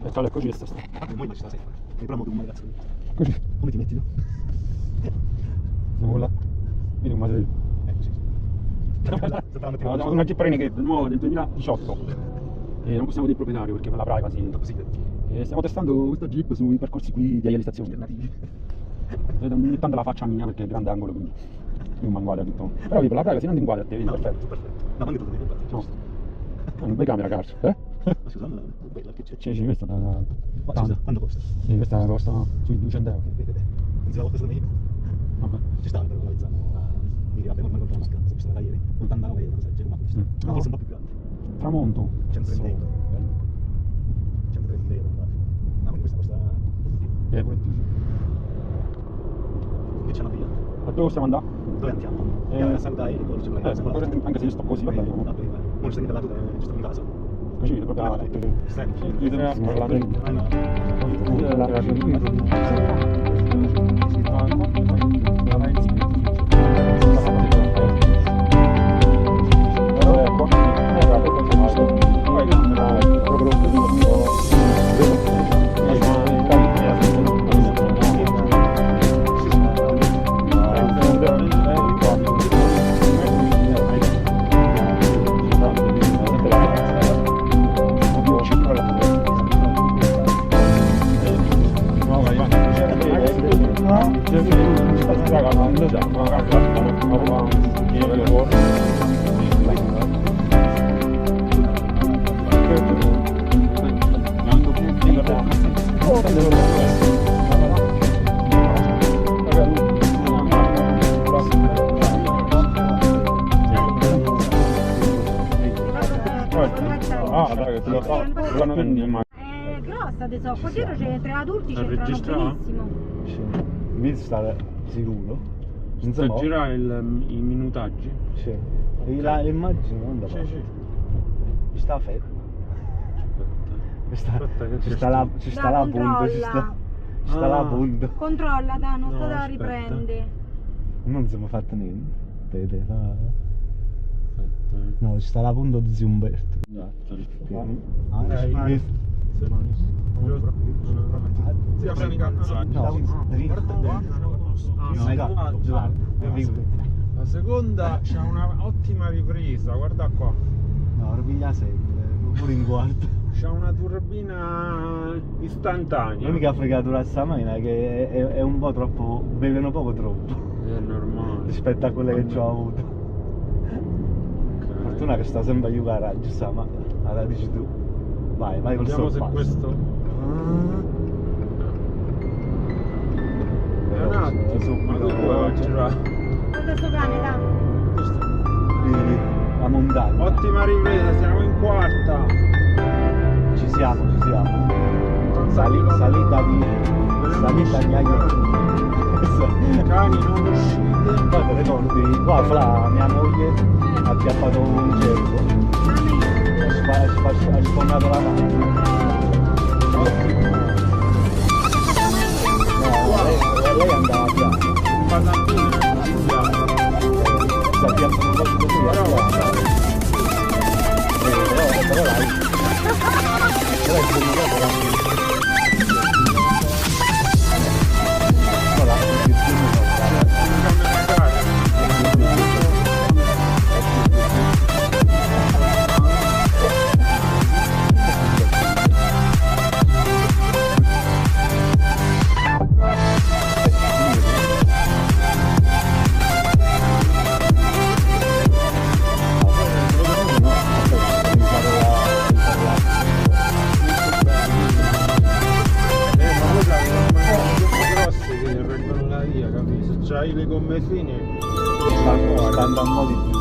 Aspetta, eccoci che sta. Moglie ci sta sempre. E però moto un ragazzo. Così. Come ti metti tu? Nulla. Vedi un materiale. Sì. Abbiamo una Jeep Renegade nuova del 2018 e non possiamo dire proprietario perché per la privacy così. E stiamo testando questa Jeep sui percorsi qui di realizzazione alternativi. Ogni tanto la faccia mia perché è grande angolo, quindi io mi inquadra tutto. Però per la privacy non ti inquadra a te, vedi, perfetto. No, ma che tu devi No. Non vai CameraCar, Ma scusa, ma bella che c'è. Sì, questa è una... Quanto costa? Sì, questa costa sui 200 euro. Non si la volta solo io. Vabbè. Ci sta però analizzando. Quindi vabbè, non me lo trovo una scansa, questa da ieri. 89 euro, sai, ma questa. Ma forse un po' più grande. Tramonto. 130 euro. Bello. 130 euro. Ah, quindi questa costa. Pure più. Che c'è una via? A dove stiamo andando? Dove andiamo? Salutare e poi ci Anche se io sto così, va bene. non stai parlando giusto in casa. Così vedo proprio la grossa adesso, qua dietro c'è 3 adulti, c'entrano benissimo. Sì. Mi sta sicuro. Non sta a girare i minutaggi? Sì. L'immagine non da Sì, sì. Sta fermo. Ci sta la punta, ci sta la punta. Controlla, da, non sta da aspetta. riprende. Non si è fatto niente. No, ci sta la punta di zio Umberto. La seconda c'ha una ottima ripresa, guarda qua. No, ripiglia sempre, pure in guardia. C'ha una turbina istantanea. L'unica fregatura a sta macchina è che è un po' troppo, bevono poco troppo È normale. rispetto a quelle che ci ho avuto. Fortuna che sta sempre a garage, sta, ma allora dici tu. Vai col Vediamo se sorpasso. questo è un attimo, ma dove va a girare? Guarda sto cane, da. La montagna. Ottima ripresa, siamo in quarta. Ci siamo. Salita di Aiuto. Cani non uscite. Poi ti ricordi, qua mia moglie ha acchiappato un cervo. Ha sfondato la mano. No, lei andava a piano. Un patantino non ci siamo. Si piazza un po' di così, però è sbagliato. C'hai le gomme fine, Sta andando un po' di più.